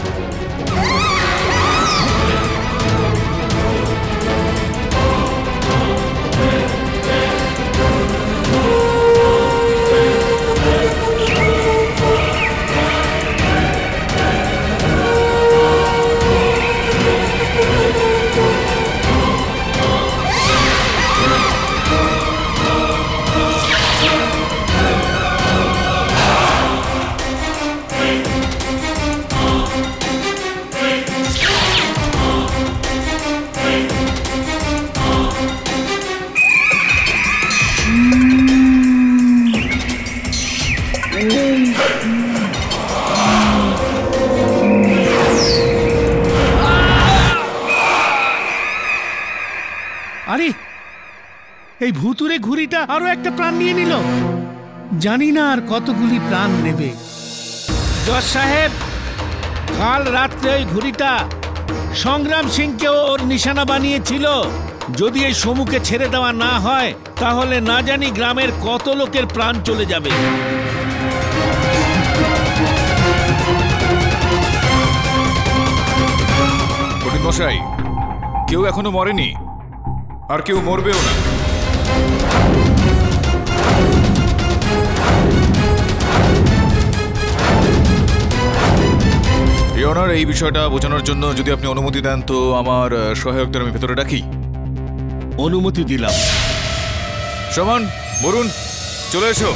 আরে এই ভুতুরে ঘুড়িটা আরো একটা প্রাণ নিয়ে নিল। জানি না আর কতগুলি প্রাণ নেবে। জজ সাহেব, কাল রাত্রে ওই ঘুড়িটা সংগ্রাম সিংকেও ওর নিশানা বানিয়েছিল। যদি এই সমুকে ছেড়ে দেওয়া না হয় তাহলে না জানি গ্রামের কত লোকের প্রাণ চলে যাবে। পণ্ডিত মশাই, কেউ এখনো মরেনি, আর কেউ মরবেও না। ইয়নার, এই বিষয়টা বোঝানোর জন্য যদি আপনি অনুমতি দেন তো আমার সহায়কদের আমি ভেতরে ডাকি। অনুমতি দিলাম। সমান, বরুণ, চলে এসো।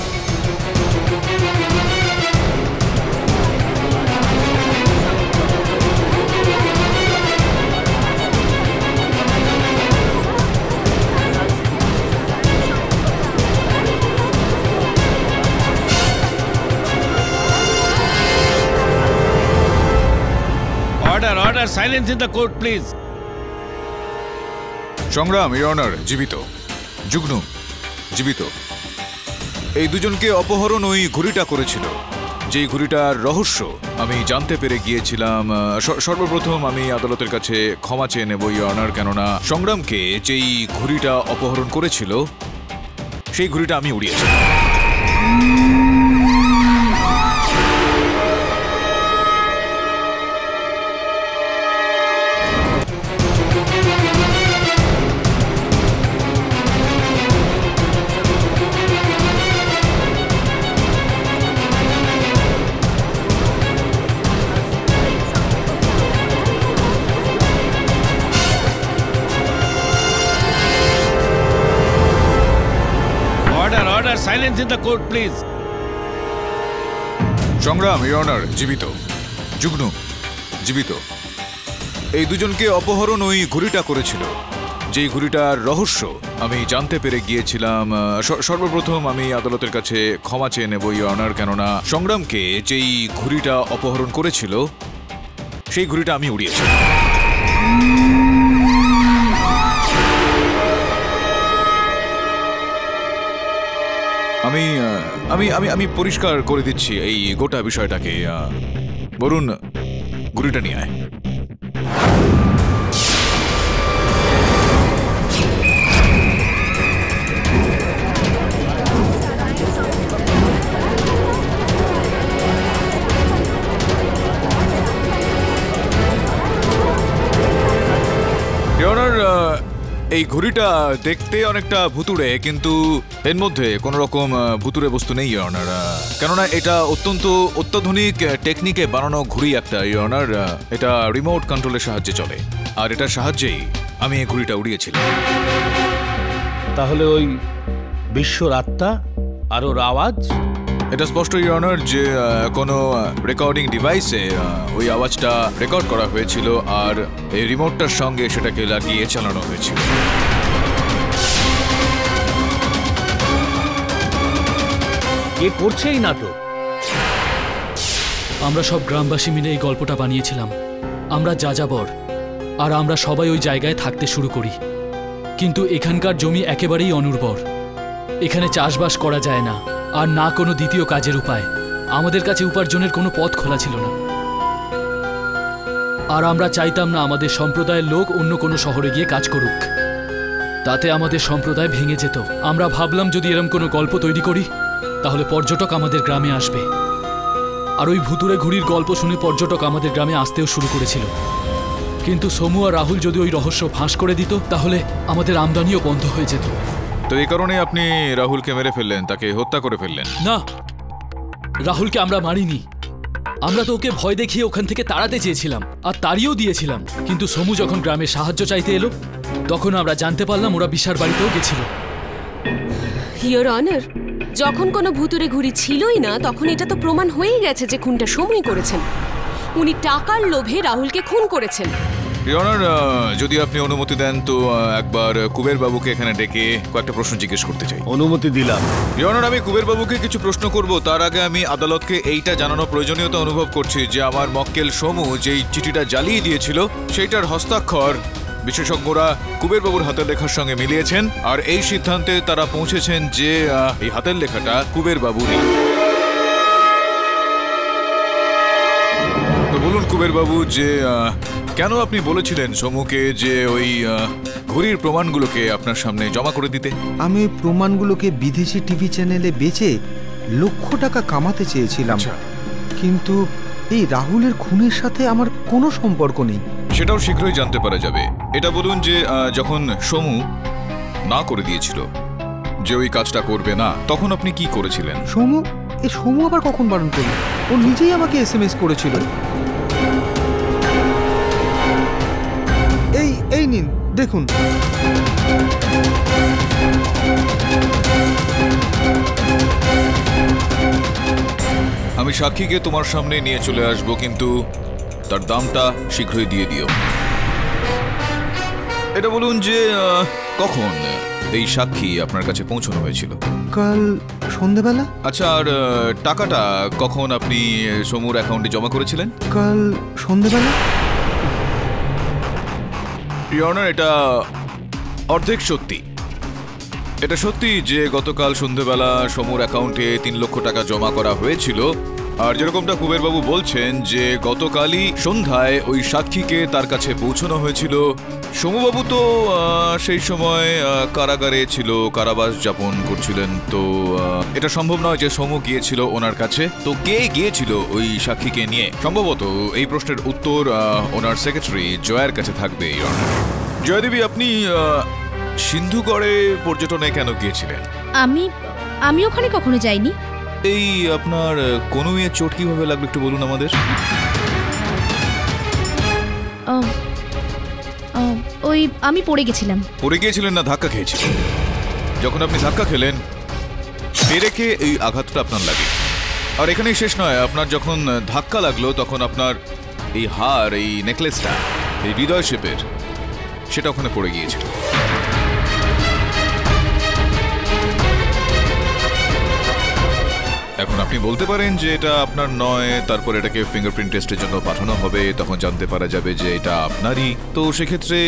Order, silence in the court, please. সংগ্রাম, ইওর অনার, জীবিত। যুগ্ন, জীবিত। এই দুজনকে অপহরণ ওই ঘুড়িটা করেছিল। যেই ঘুড়িটার রহস্য আমি জানতে পেরে গিয়েছিলাম। সর্বপ্রথম আমি আদালতের কাছে ক্ষমা চেয়ে নেব ইওর অনার, কেননা সংগ্রামকে যেই ঘুড়িটা অপহরণ করেছিল সেই ঘুড়িটা আমি উড়িয়েছি। Silence in the court, please. সংগ্রাম, ইওর অনার, জীবিত। যুগ্ন, জীবিত। এই দুজনকে অপহরণ ওই ঘুড়িটা করেছিল। যেই ঘুড়িটার রহস্য আমি জানতে পেরে গিয়েছিলাম। সর্বপ্রথম আমি আদালতের কাছে ক্ষমা চেয়ে নেব ইওর অনার, কেননা সংগ্রামকে যেই ঘুড়িটা অপহরণ করেছিল সেই ঘুড়িটা আমি উড়িয়েছি। আমি আমি আমি আমি পরিষ্কার করে দিচ্ছি এই গোটা বিষয়টাকে। বরুণ, ঘুড়িটা নিয়ে আয়। এই ঘুড়িটা দেখতে অনেকটা ভুতুড়ে, কিন্তু এর মধ্যে কোন রকম ভুতুড়ে বস্তু নেই ইওর অনার, কেননা এটা অত্যাধুনিক টেকনিকে বানানো ঘুড়ি একটা ইওর অনার। এটা রিমোট কন্ট্রোলের সাহায্যে চলে, আর এটার সাহায্যেই আমি এই ঘুড়িটা উড়িয়েছিলাম। তাহলে ওই বিশ্বর আত্মা আর ওর আওয়াজ? এটা স্পষ্ট ইওর অনার যে কোনো রেকর্ডিং ডিভাইসে ওই আওয়াজটা রেকর্ড করা হয়েছিল, আর এই রিমোটটার সঙ্গে সেটাকে লাগিয়ে চালানো হয়েছিল। কে করছে এই নাটক? আমরা সব গ্রামবাসী মিলে এই গল্পটা বানিয়েছিলাম। আমরা যাযাবর, আর আমরা সবাই ওই জায়গায় থাকতে শুরু করি। কিন্তু এখানকার জমি একেবারেই অনুর্বর। এখানে চাষবাস করা যায় না, আর না কোনো দ্বিতীয় কাজের উপায়। আমাদের কাছে উপার্জনের কোনো পথ খোলা ছিল না, আর আমরা চাইতাম না আমাদের সম্প্রদায়ের লোক অন্য কোনো শহরে গিয়ে কাজ করুক। তাতে আমাদের সম্প্রদায় ভেঙে যেত। আমরা ভাবলাম যদি এরম কোনো গল্প তৈরি করি তাহলে পর্যটক আমাদের গ্রামে আসবে, আর ওই ভুতুরে ঘুড়ির গল্প শুনে পর্যটক আমাদের গ্রামে আসতেও শুরু করেছিল। কিন্তু সমু আর রাহুল যদি ওই রহস্য ফাঁস করে দিত তাহলে আমাদের আমদানিও বন্ধ হয়ে যেত। তো এই কারণে আপনি রাহুলকে মেরে ফেললেন, তাকে হত্যা করে ফেললেন? না, রাহুলকে আমরা মারিনি। আমরা তো ওকে ভয় দেখিয়ে ওখান থেকে তাড়াতে চেয়েছিলাম, আর তাড়িয়েও দিয়েছিলাম। কিন্তু সমু যখন গ্রামে সাহায্য চাইতে এলো তখন আমরা জানতে পারলাম ওরা বিশার বাড়িতেও গেছিল। ইওর অনার, যখন কোনো ভুতুরে ঘুড়ি ছিলই না তখন এটা তো প্রমাণ হয়েই গেছে যে খুনটা সমুই করেছেন। উনি টাকার লোভে রাহুলকে খুন করেছেন। ইওর অনার, যদি আপনি অনুমতি দেন তো একবার কুবের বাবুকে এখানে ডেকে কয়েকটা প্রশ্ন জিজ্ঞেস করতে চাই। অনুমতি দিলাম। ইওর অনার, আমি কুবের বাবুকে কিছু প্রশ্ন করব, তার আগে আমি আদালতকে এইটা জানানোর প্রয়োজনীয়তা অনুভব করছি যে আমার মক্কেল সমু যেই চিঠিটা জ্বালিয়ে দিয়েছিল সেইটার হস্তাক্ষর বিশেষজ্ঞরা কুবেরবাবুর হাতের লেখার সঙ্গে মিলিয়েছেন আর এই সিদ্ধান্তে তারা পৌঁছেছেন যে এই হাতের লেখাটা কুবেরবাবুরই। তো বলুন কুবেরবাবু, যে কেন আপনি বলেছিলেন সমুকে যে ওই ঘড়ির প্রমাণগুলোকে আপনার সামনে জমা করে দিতে? আমি ওই প্রমাণগুলোকে বিদেশি টিভি চ্যানেলে বেচে লক্ষ টাকা কামাতে চেয়েছিলাম, কিন্তু এই রাহুলের খুনের সাথে আমার কোনো সম্পর্ক নেই। সেটাও শীঘ্রই জানতে পারা যাবে। এটা বলুন যে যখন সমু না করে দিয়েছিল যে ওই কাজটা করবে না, তখন আপনি কি করেছিলেন? সমু আবার কখন বারণ করল? ও নিজেই আমাকে SMS করেছিল। এই নিন দেখুন। আমি সাক্ষীকে তোমার সামনে নিয়ে চলে আসবো, কিন্তু তার দামটা শীঘ্রই দিয়ে দিও। এটা বলুন যে কখন এই সাক্ষী আপনার কাছে পৌঁছানো হয়েছিল? কাল সন্ধ্যাবেলা। আচ্ছা, আর টাকাটা কখন আপনি সমুর অ্যাকাউন্টে জমা করেছিলেন? কাল সন্ধ্যাবেলা। ইওর অনার, এটা অর্ধেক সত্যি। এটা সত্যি যে গতকাল সন্ধ্যাবেলা সমুর অ্যাকাউন্টে 3 লক্ষ টাকা জমা করা হয়েছিল। আর যেরকমটা কুবেরবাবু বলছেন যে গতকালই সন্ধ্যায় ওই সাক্ষীকে তার কাছে পৌঁছানো হয়েছিল। সমুবাবু তো সেই সময় কারাগারে ছিল, কারাবাস যাপন করছিলেন, তো এটা সম্ভব নয় যে সমু গিয়েছিল ওনার কাছে। তো কে গিয়েছিল ওই সাক্ষীকে নিয়ে? সম্ভবত এই প্রশ্নের উত্তর ওনার সেক্রেটারি জয়ের কাছে থাকবে। জয়দেবী, আপনি সিন্ধুগড়ে পর্যটনে কেন গিয়েছিলেন? আমি ওখানে কখনো যাইনি। এই আপনার কোনো মেয়ে চোট কিভাবে লাগলো একটু বলুন আমাদের। ওই আমি পড়ে গেছিলাম। পড়ে গিয়েছিলেন না ধাক্কা খেয়েছিলেন? যখন আপনি ধাক্কা খেলেন পেরেকে এই আঘাতটা আপনার লাগে। আর এখানেই শেষ নয়, আপনার যখন ধাক্কা লাগলো তখন আপনার এই হার, এই নেকলেসটা, এই হৃদয় শেপের, সেটা ওখানে পড়ে গিয়েছিল। এখন আপনি বলতে পারেন যে এটা আপনার নয়, তারপর এটাকে ফিঙ্গারপ্রিন্ট টেস্টের জন্য পাঠানো হবে, তখন জানতে পারা যাবে যে এটা আপনারই। তো সেক্ষেত্রে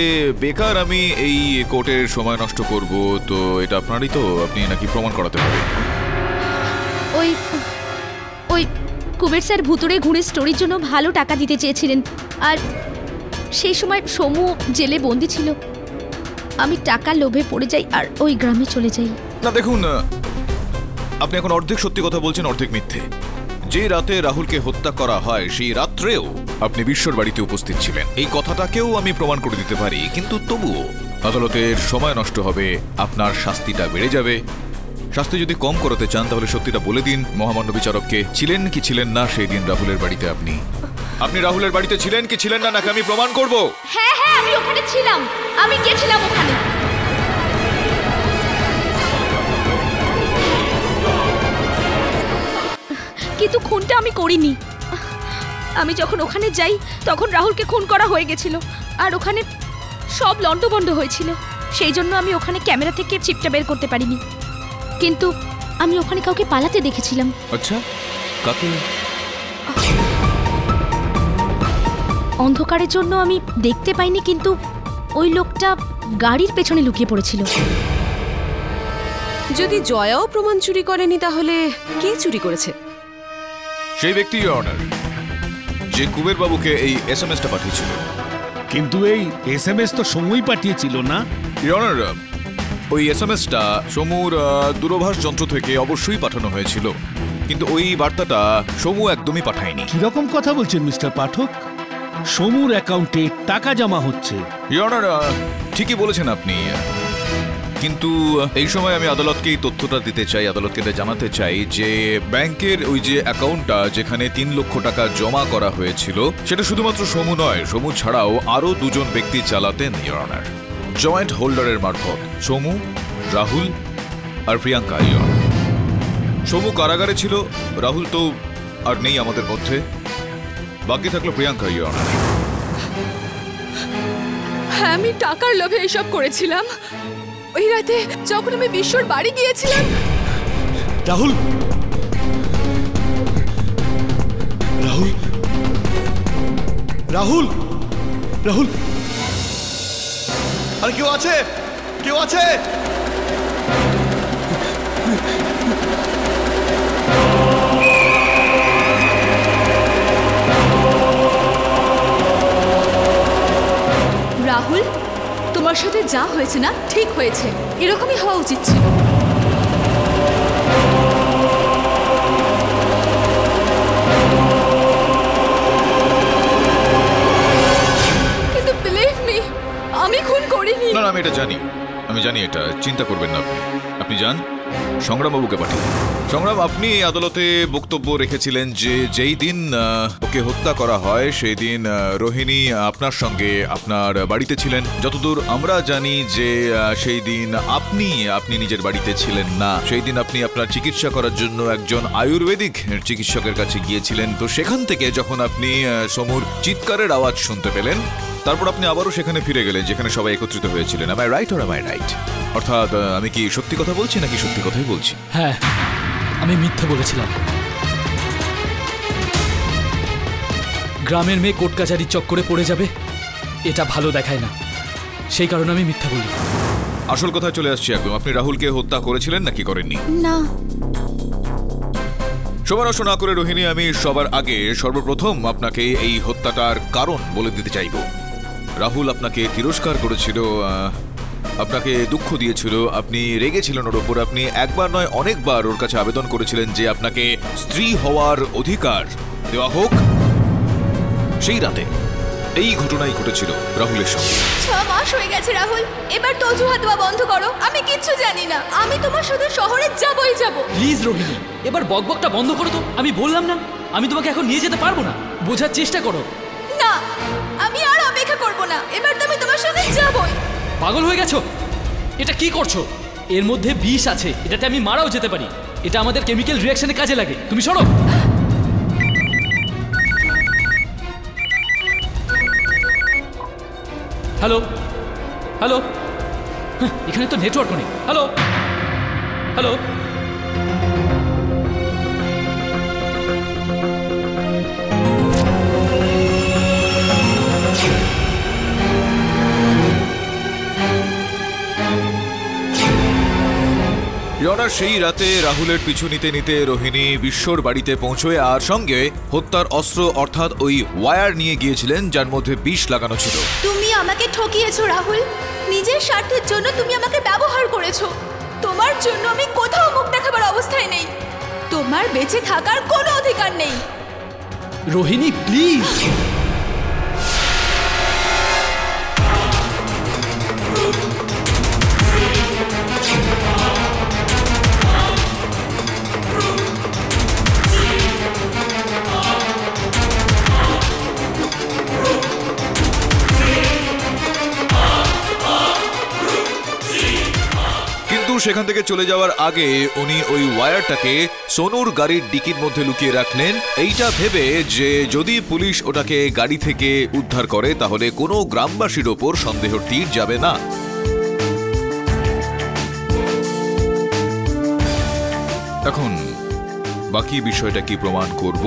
বেকার আমি এই কোর্টের সময় নষ্ট করব, তো এটা আপনারই, তো আপনি নাকি প্রমাণ করাতে হবে। ওই কুবের স্যার ভুতুড়ে ঘুরে স্টোরির জন্য ভালো টাকা দিতে চেয়েছিলেন, আর সেই সময় সমু জেলে বন্দি ছিল। আমি টাকার লোভে পড়ে যাই আর ওই গ্রামে চলে যাই। না দেখুন, আপনি এখন অর্ধেক সত্যি কথা বলছেন, অর্ধেক মিথ্যে। যে রাতে রাহুলকে হত্যা করা হয় সেই রাত্রেও আপনি বিশ্বর বাড়িতে উপস্থিত ছিলেন, এই কথাটাকেও আমি প্রমাণ করে দিতে পারি, কিন্তু তবুও আদালতের সময় নষ্ট হবে, আপনার শাস্তিটা বেড়ে যাবে। শাস্তি যদি কম করাতে চান তাহলে সত্যিটা বলে দিন মহামান্য বিচারককে, ছিলেন কি ছিলেন না সেই দিন রাহুলের বাড়িতে? আপনি রাহুলের বাড়িতে ছিলেন কি ছিলেন না, নাকি আমি প্রমাণ করব? হ্যাঁ, আমি ওখানে ছিলাম, আমি গেছিলাম ওখানে। কিন্তু খুনটা আমি করিনি। আমি যখন ওখানে যাই তখন রাহুলকে খুন করা হয়ে গেছিল, আর ওখানে সব লণ্ডভণ্ড হয়েছিল। সেই জন্য আমি ওখানে ক্যামেরা থেকে চিপটা বের করতে পারিনি, কিন্তু আমি ওখানে কাউকে পালাতে দেখেছিলাম। আচ্ছা, কাকে? অন্ধকারের জন্য আমি দেখতে পাইনি, কিন্তু ওই লোকটা গাড়ির পেছনে লুকিয়ে পড়েছিল। যদি জয়াও প্রমাণ চুরি করেনি, তাহলে কে চুরি করেছে? সেই ব্যক্তি অনার যে কুবের বাবুকে এই এসএমএসটা পাঠিয়েছিল। কিন্তু এই এসএমএস তো সময় পাঠিয়েছিল না? অনার, ওই এসএমএসটা সমুর দূরভাষ যন্ত্র থেকে অবশ্যই পাঠানো হয়েছিল, কিন্তু ওই বার্তাটা সমু একদমই পাঠায়নি। কিরকম কথা বলছেন মিস্টার পাঠক? সমুর অ্যাকাউন্টে টাকা জমা হচ্ছে। অনার, ঠিকই বলেছেন আপনি, কিন্তু এই সময় আমি আদালতকে এই তথ্যটা দিতে চাই, আদালতকে এটা জানাতে চাই যে ব্যাংকের ওই যে অ্যাকাউন্টটা যেখানে 3 লক্ষ টাকা জমা করা হয়েছিল, সেটা শুধুমাত্র সমু নয়, সমু ছাড়াও আরো 2 জন ব্যক্তি চালাতেন ইওর অনার, জয়েন্ট হোল্ডারের মারফত। সমু, রাহুল আর প্রিয়াঙ্কা। ইওর অনার, সমু কারাগারে ছিল, রাহুল তো আর নেই আমাদের মধ্যে, বাকি থাকলো প্রিয়াঙ্কা। ইওর অনার, হ্যাঁ, আমি টাকার লোভে এসব করেছিলাম। ওই রাতে যখন আমি বিশ্বর বাড়ি গিয়েছিলাম। রাহুল, রাহুল, রাহুল, রাহুল, আরে কেউ আছে? কেউ আছে? রাহুল, তোমার সাথে যা হয়েছে না ঠিক হয়েছে, এরকমই হওয়া উচিত ছিল। কিন্তু বিলিভ মি, আমি খুন করিনি। না, আমি এটা জানি, আমি জানি এটা, চিন্তা করবেন না আপনি। আপনি যান, সংগ্রামবাবুকে পাঠিয়ে। সংগ্রাম, আপনি এই আদালতে বক্তব্য রেখেছিলেন যে যেই দিন ওকে হত্যা করা হয় সেই দিন রোহিণী আপনার সঙ্গে আপনার বাড়িতে ছিলেন। যতদূর আমরা জানি যে সেই দিন আপনি নিজের বাড়িতে ছিলেন না। সেই দিন আপনি আপনার চিকিৎসা করার জন্য একজন আয়ুর্বেদিক চিকিৎসকের কাছে গিয়েছিলেন। তো সেখান থেকে যখন আপনি সমুর চিৎকারের আওয়াজ শুনতে পেলেন, তারপর আপনি আবারও সেখানে ফিরে গেলেন যেখানে সবাই একত্রিত হয়েছিলেন। am I right or am I right? অর্থাৎ আমি কি সত্যি কথা বলছি নাকি সত্যি কথাই বলছি? হ্যাঁ, আমি মিথ্যে বলেছিলাম। গ্রামের মেয়ে কোর্ট কাছারির চক্করে পড়ে যাবে, এটা ভালো দেখায় না, সেই কারণে আমি মিথ্যা বলি। আসল কথা চলে আসছে একদম। আপনি রাহুলকে হত্যা করেছিলেন নাকি করেননি? না। সমালোচ না করে রোহিণী, আমি সবার আগে সর্বপ্রথম আপনাকে এই হত্যাটার কারণ বলে দিতে চাইব। রাহুল আপনাকে তিরস্কার করেছিল, আপনাকে দুঃখ দিয়েছিল, আপনি রেগেছিলেন ওর ওপর। আপনি একবার নয় অনেকবার ওর কাছে আবেদন করেছিলেন যে আপনাকে স্ত্রী হওয়ার অধিকার দেওয়া হোক। সেই রাতে এই ঘটনাই ঘটেছিল রাহুলের সঙ্গে। 6 মাস হয়ে গেছে রাহুল, এবার তো অজুহাত দেওয়া বন্ধ করো। আমি কিচ্ছু জানি না, আমি তোমার সাথে শহরে যাবই যাব। প্লিজ রোহিণী, এবার বকবকটা বন্ধ করো তো। আমি বললাম না আমি তোমাকে এখন নিয়ে যেতে পারবো না, বোঝার চেষ্টা করো। না, আমি আর অপেক্ষা করব না, এবার তো আমি তোমার সাথে যাবই। পাগল হয়ে গেছো? এটা কি করছো? এর মধ্যে বিষ আছে, এটাতে আমি মারাও যেতে পারি। এটা আমাদের কেমিক্যাল রিঅ্যাকশনে কাজে লাগে। তুমি সরো। হ্যালো হ্যালো, এখানে তো নেটওয়ার্ক নেই। হ্যালো হ্যালো, সেই রাতে রাহুলের পিছু নিতে নিতে রোহিণী বিশ্বর বাড়িতে পৌঁছয় আর সঙ্গে হত্যার অস্ত্র অর্থাৎ ওই ওয়্যার নিয়ে গিয়েছিলেন যার মধ্যে বিষ লাগানো ছিল। তুমি আমাকে ঠকিয়েছো রাহুল, নিজের স্বার্থের জন্য তুমি আমাকে ব্যবহার করেছো। তোমার জন্য আমি কোথাও মুখ দেখাবার অবস্থায় নেই, তোমার বেঁচে থাকার কোনো অধিকার নেই। রোহিণী প্লিজ। সেখান থেকে চলে যাওয়ার আগে উনি ওই ওয়্যারটাকে সোনুর গাড়ির ডিকির মধ্যে লুকিয়ে রাখলেন, এইটা ভেবে যে যদি পুলিশ ওটাকে গাড়ি থেকে উদ্ধার করে তাহলে কোনো গ্রামবাসীর ওপর সন্দেহের তীর যাবে না। এখন বাকি বিষয়টা কি প্রমাণ করব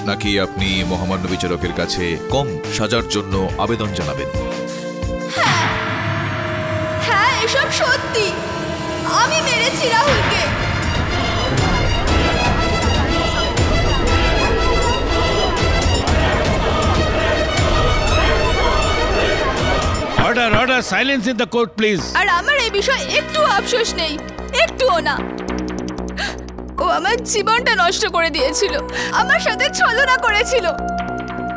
নাকি আপনি মহামান্য বিচারকের কাছে কম সাজার জন্য আবেদন জানাবেন? হ্যাঁ, এসব সত্যি, আমি মেরেছি রাহুলকে। Order order, silence in the court please. আর আমার এই বিষয়ে একটু আফসোস নেই, একটুও না। ও আমার জীবনটা নষ্ট করে দিয়েছিল, আমার সাথে ছলনা করেছিল,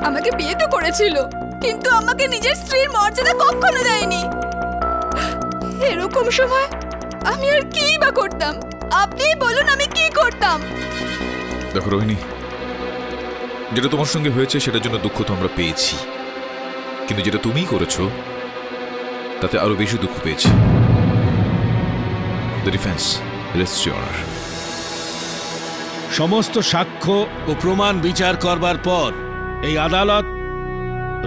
আমাকে বিয়ে তো করেছিল কিন্তু আমাকে নিজের স্ত্রীর মর্যাদা কখনো দেয়নি। এরকম সময় আমি আর কি বা করতাম? আপনিই বলুন আমি কি করতাম? দেখো রোহিণী, যেটা তোমার সঙ্গে হয়েছে সেটার জন্য দুঃখ তো আমরা পেয়েছি, কিন্তু যেটা তুমি করেছো তাতে আরো বেশি দুঃখ পেয়েছি। The defence রেস্টস your honour. সমস্ত সাক্ষ্য ও প্রমাণ বিচার করবার পর এই আদালত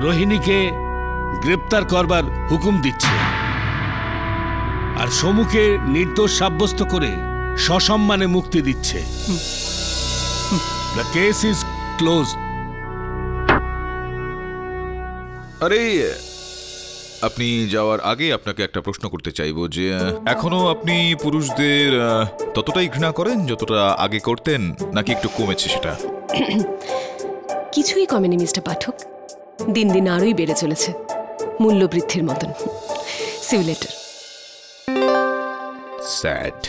রোহিণীকে গ্রেপ্তার করবার হুকুম দিচ্ছে আর সমুকে নির্দোষ সাব্যস্ত করে সসম্মানে মুক্তি দিচ্ছে। The case is closed. আরে আপনি যাওয়ার আগে আপনাকে একটা প্রশ্ন করতে চাইবো যে এখনো আপনি পুরুষদের ততটাই ঘৃণা করেন যতটা আগে করতেন, নাকি একটু কমেছে সেটা? কিছুই কমেনি মিস্টার পাঠক, দিন দিন আরোই বেড়ে চলেছে, মূল্যবৃদ্ধির মতন। See you later. স্যাড।